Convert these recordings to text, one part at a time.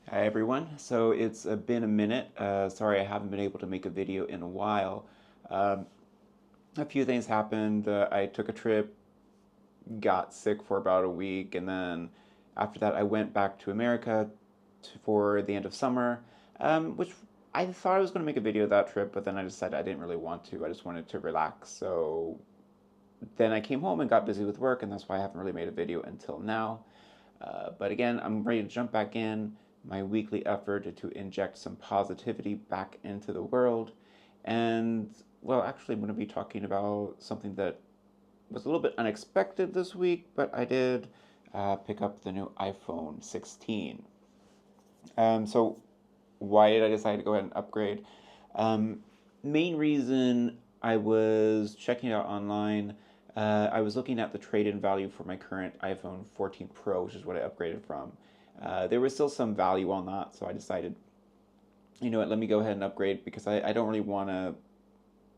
Hi everyone. So it's been a minute. Sorry I haven't been able to make a video in a while. Um, a few things happened. I took a trip, got sick for about a week, and then after that I went back to America for the end of summer, which I thought I was going to make a video of that trip, but then I decided I didn't really want to. I just wanted to relax. So then I came home and got busy with work, and that's why I haven't really made a video until now. But again, I'm ready to jump back in my weekly effort to inject some positivity back into the world. And, well, actually, I'm going to be talking about something that was a little bit unexpected this week, but I did pick up the new iPhone 16. So, why did I decide to go ahead and upgrade? Um, Main reason I was checking it out online. I was looking at the trade-in value for my current iPhone 14 Pro, which is what I upgraded from. There was still some value on that, so I decided, you know what, let me go ahead and upgrade because I don't really want to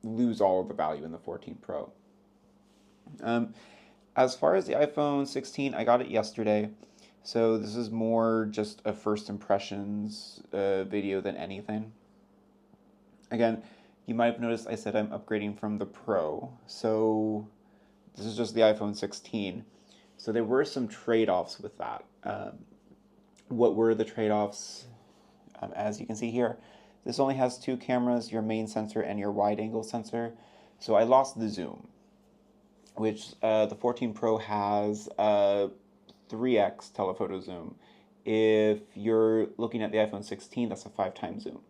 lose all of the value in the 14 Pro. Um, as far as the iPhone 16, I got it yesterday, so this is more just a first impressions video than anything. Again, you might have noticed I said I'm upgrading from the Pro, so this is just the iPhone 16. So there were some trade-offs with that. What were the trade-offs? As you can see here, this only has two cameras, your main sensor and your wide-angle sensor. So I lost the zoom, which the 14 Pro has 3x telephoto zoom. If you're looking at the iPhone 16, that's a 5 times zoom.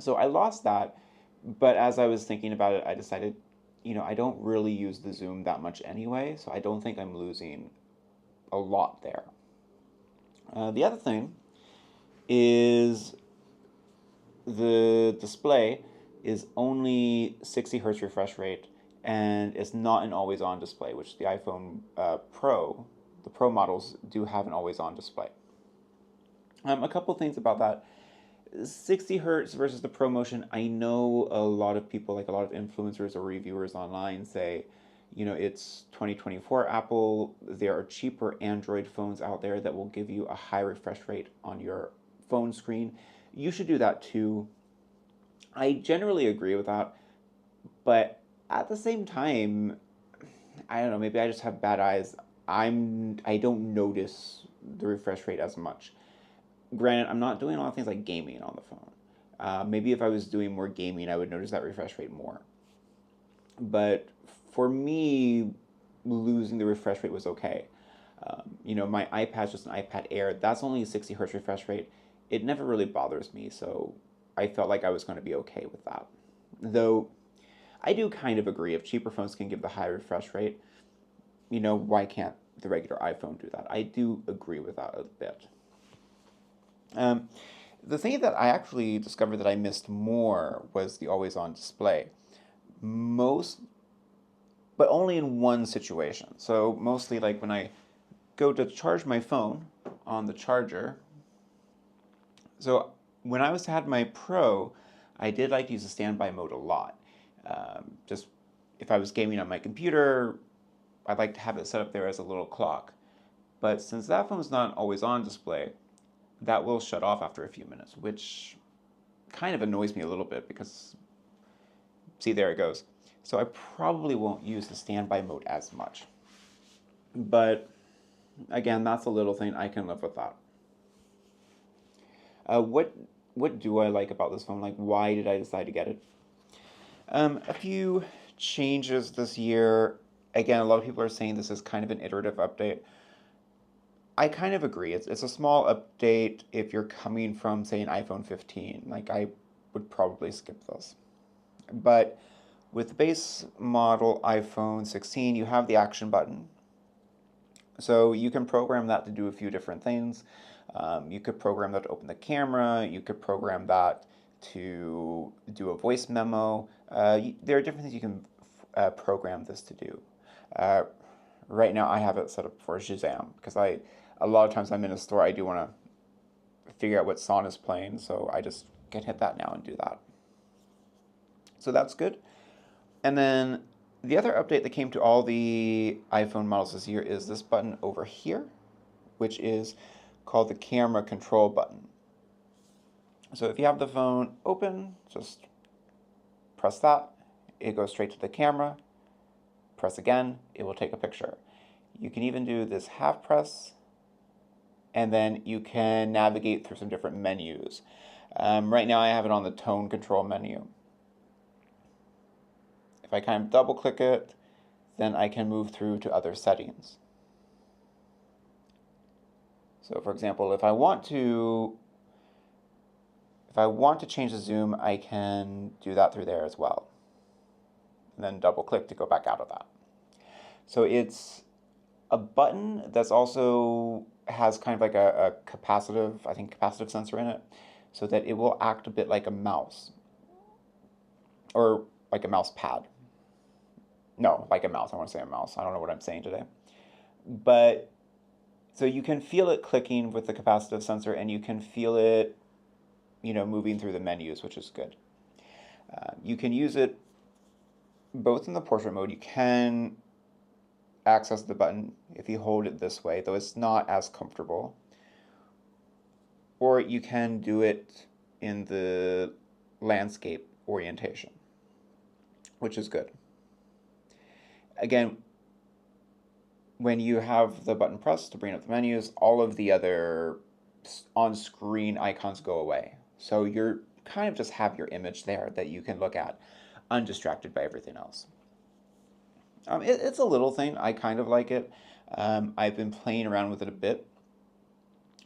So I lost that, but as I was thinking about it, I decided, I don't really use the zoom that much anyway, so I don't think I'm losing a lot there. The other thing is the display is only 60 hertz refresh rate and it's not an always on display, which the iPhone Pro, the Pro models do have an always on display. A couple things about that. 60 hertz versus the ProMotion, I know a lot of people, like a lot of influencers or reviewers online, say, it's 2024 Apple. There are cheaper Android phones out there that will give you a high refresh rate on your phone screen. You should do that too. I generally agree with that, but at the same time, I don't know, maybe I just have bad eyes. I don't notice the refresh rate as much. Granted, I'm not doing a lot of things like gaming on the phone. Maybe if I was doing more gaming, I would notice that refresh rate more. But for me, losing the refresh rate was okay. My iPad's just an iPad Air. That's only a 60 hertz refresh rate. It never really bothers me, so I felt like I was going to be okay with that. Though I do kind of agree if cheaper phones can give the high refresh rate, why can't the regular iPhone do that? I do agree with that a bit. Um, the thing that I actually discovered that I missed more was the always on display. Most, but only in one situation. So mostly like when I go to charge my phone on the charger. So when I had my Pro, I did like to use the standby mode a lot. Just if I was gaming on my computer, I'd like to have it set up there as a little clock. But since that phone's not always on display, that will shut off after a few minutes, which kind of annoys me a little bit because, see, there it goes. So I probably won't use the standby mode as much. But again, that's a little thing. I can live with that. What do I like about this phone? Like, why did I decide to get it? A few changes this year. Again, a lot of people are saying this is kind of an iterative update. I kind of agree. It's a small update if you're coming from, say, an iPhone 15. Like, I would probably skip this. But with the base model iPhone 16, you have the action button. So you can program that to do a few different things. You could program that to open the camera. You could program that to do a voice memo. There are different things you can program this to do. Uh, right now, I have it set up for Shazam because a lot of times I'm in a store, I do want to figure out what song is playing, so I just can hit that now and do that. So that's good. And then the other update that came to all the iPhone models this year is this button over here, which is called the camera control button. So if you have the phone open, just press that. It goes straight to the camera. Press again, it will take a picture. You can even do this half press, and then you can navigate through some different menus. Right now I have it on the tone control menu. If I kind of double click it, then I can move through to other settings. So for example, if I want to change the zoom, I can do that through there as well. And then double click to go back out of that. So it's a button that's also has kind of like a capacitive sensor in it, so that it will act a bit like a mouse, or like a mouse pad. No, like a mouse. I want to say a mouse. I don't know what I'm saying today. But so you can feel it clicking with the capacitive sensor, and you can feel it, moving through the menus, which is good. You can use it both in the portrait mode. You can access the button if you hold it this way, though it's not as comfortable. Or you can do it in the landscape orientation, which is good. Again, when you have the button pressed to bring up the menus, all of the other on-screen icons go away. So you're kind of just have your image there that you can look at, undistracted by everything else. It's a little thing. I kind of like it. I've been playing around with it a bit,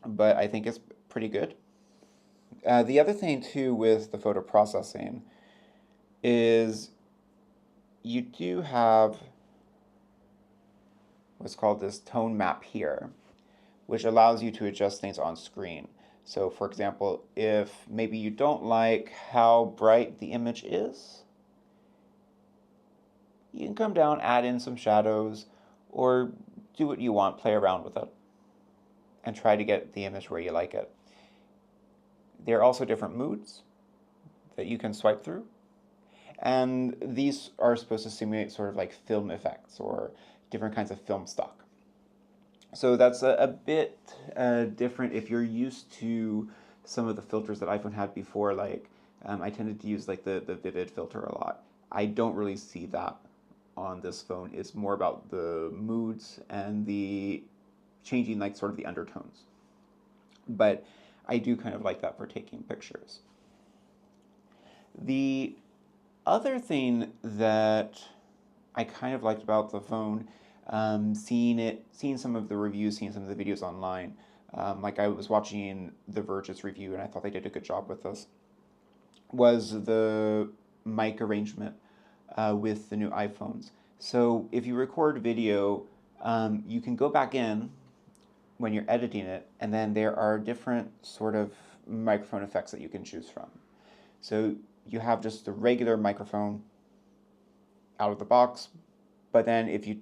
but I think it's pretty good. The other thing too with the photo processing is you do have what's called this tone map here, which allows you to adjust things on screen. So for example, if maybe you don't like how bright the image is, you can come down, add in some shadows, or do what you want, play around with it, and try to get the image where you like it. There are also different moods that you can swipe through, and these are supposed to simulate sort of like film effects or different kinds of film stock. So that's a bit different if you're used to some of the filters that iPhone had before. Like I tended to use like the vivid filter a lot. I don't really see that on this phone. It's more about the moods and the changing like sort of the undertones. But I do kind of like that for taking pictures. The other thing that I kind of liked about the phone, seeing some of the reviews, seeing some of the videos online, like I was watching The Verge's review, and I thought they did a good job with this, was the mic arrangement with the new iPhones. So if you record video, you can go back in when you're editing it, and then there are different sort of microphone effects that you can choose from. So you have just the regular microphone out of the box, but then if you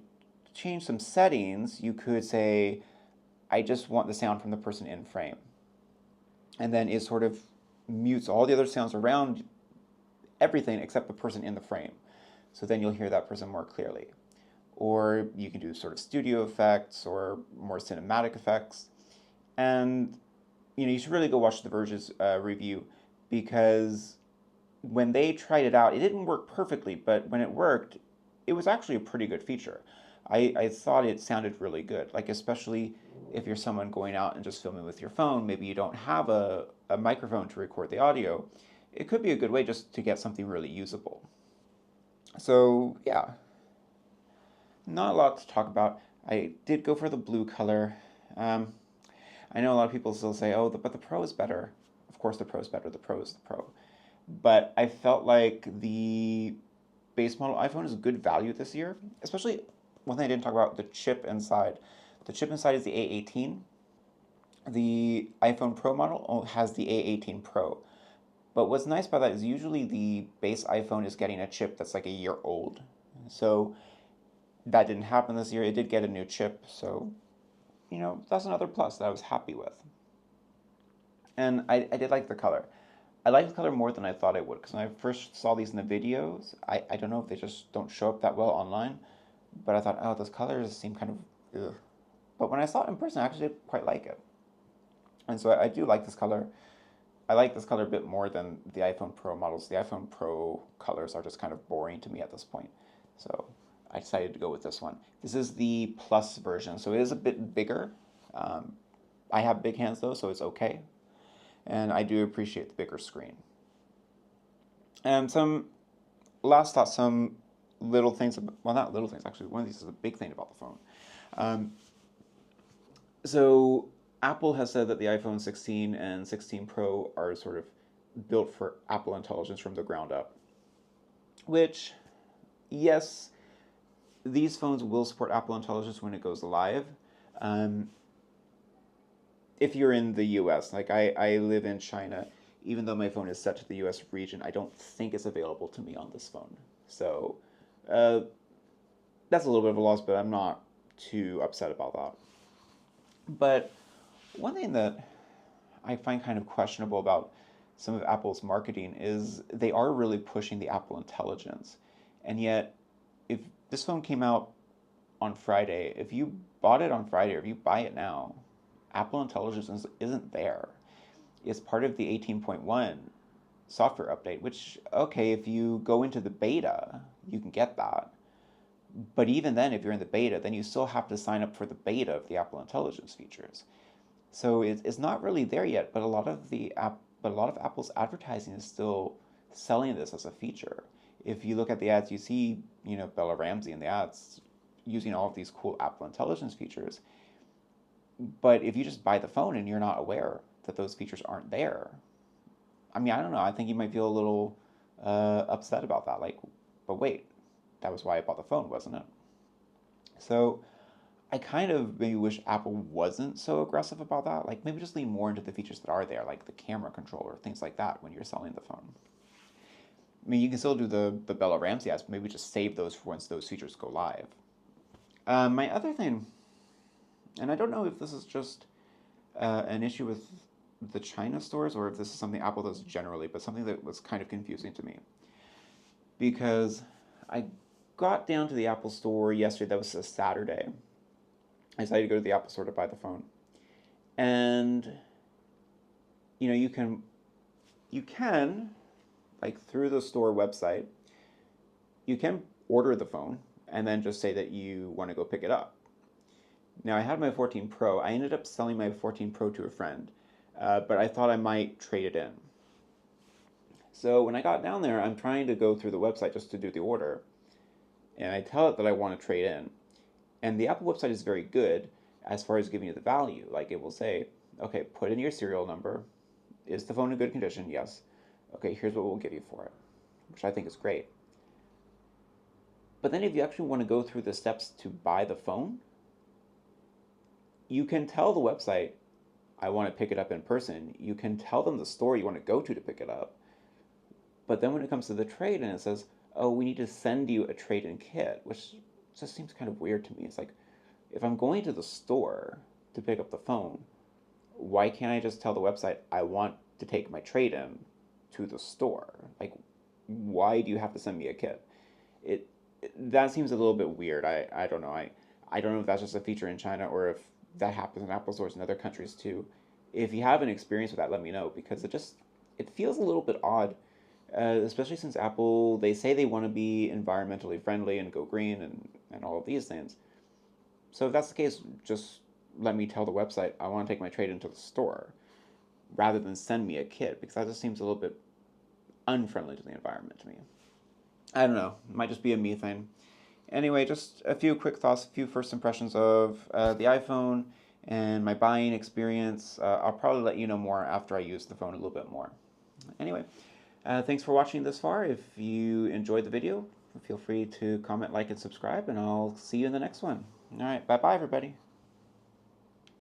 change some settings, you could say, I just want the sound from the person in frame. And then it sort of mutes all the other sounds around everything except the person in the frame. So then you'll hear that person more clearly. Or you can do sort of studio effects or more cinematic effects. And you should really go watch The Verge's review, because when they tried it out, it didn't work perfectly, but when it worked, it was actually a pretty good feature. I thought it sounded really good, like especially if you're someone going out and just filming with your phone, maybe you don't have a microphone to record the audio, it could be a good way just to get something really usable. So yeah, not a lot to talk about. I did go for the blue color. I know a lot of people still say, oh, but the Pro is better. Of course the Pro is better, the Pro is the Pro. But I felt like the base model iPhone is good value this year, especially one thing I didn't talk about, the chip inside. The chip inside is the A18. The iPhone Pro model has the A18 Pro. But what's nice about that is usually the base iPhone is getting a chip that's like a year old. So that didn't happen this year. It did get a new chip, so that's another plus that I was happy with. And I did like the color. I like the color more than I thought I would, because when I first saw these in the videos, I don't know if they just don't show up that well online, but I thought, oh, those colors seem kind of ugh. But when I saw it in person, I actually did quite like it. And so I do like this color. I like this color a bit more than the iPhone Pro models. The iPhone Pro colors are just kind of boring to me at this point. So I decided to go with this one. This is the Plus version, so it is a bit bigger. Um, I have big hands though, so it's okay. And I do appreciate the bigger screen. And some last thoughts, some little things, well, not little things, actually. One of these is a big thing about the phone. Um, so Apple has said that the iPhone 16 and 16 Pro are sort of built for Apple Intelligence from the ground up. Which, yes, these phones will support Apple Intelligence when it goes live. Um, if you're in the US, like I live in China, even though my phone is set to the US region, I don't think it's available to me on this phone. So uh, that's a little bit of a loss, but I'm not too upset about that. But one thing that I find kind of questionable about some of Apple's marketing is they are really pushing the Apple Intelligence. And yet, if this phone came out on Friday, if you bought it on Friday or if you buy it now, Apple Intelligence isn't there. It's part of the 18.1 software update, which, okay, if you go into the beta, you can get that. But even then, if you're in the beta, then you still have to sign up for the beta of the Apple Intelligence features. So it's not really there yet, but a lot of Apple's advertising is still selling this as a feature. If you look at the ads, you see, Bella Ramsey in the ads using all of these cool Apple Intelligence features. But if you just buy the phone and you're not aware that those features aren't there, I mean, I don't know. I think you might feel a little upset about that. Like, but wait, that was why I bought the phone, wasn't it? So I kind of maybe wish Apple wasn't so aggressive about that. Like maybe just lean more into the features that are there, like the camera controller, things like that when you're selling the phone. I mean, you can still do the Bella Ramsey ads, but maybe just save those for once those features go live. My other thing, and I don't know if this is just an issue with the China stores or if this is something Apple does generally, but something that was kind of confusing to me. Because I got down to the Apple store yesterday, that was a Saturday. I decided to go to the Apple store to buy the phone. And you can like through the store website, you can order the phone and then just say that you want to go pick it up. Now I had my 14 Pro. I ended up selling my 14 Pro to a friend, but I thought I might trade it in. So when I got down there, I'm trying to go through the website just to do the order, and I tell it that I want to trade in. And the Apple website is very good as far as giving you the value. Like it will say, okay, put in your serial number. Is the phone in good condition? Yes. Okay, here's what we'll give you for it, which I think is great. But then if you actually want to go through the steps to buy the phone, you can tell the website, I want to pick it up in person. You can tell them the store you want to go to pick it up. But then when it comes to the trade and it says, oh, we need to send you a trade-in kit, which just seems kind of weird to me. It's like, if I'm going to the store to pick up the phone, why can't I just tell the website I want to take my trade-in to the store? Like, why do you have to send me a kit? It that seems a little bit weird. I don't know. I don't know if that's just a feature in China or if that happens in Apple stores in other countries too. If you have an experience with that, let me know because it feels a little bit odd, especially since Apple they say they want to be environmentally friendly and go green and all of these things. So if that's the case, just let me tell the website I want to take my trade into the store rather than send me a kit because that just seems a little bit unfriendly to the environment to me. I don't know. It might just be a me thing. Anyway, just a few quick thoughts, a few first impressions of the iPhone and my buying experience. I'll probably let you know more after I use the phone a little bit more. Anyway, thanks for watching this far. If you enjoyed the video, feel free to comment, like, and subscribe, and I'll see you in the next one. All right, bye-bye, everybody.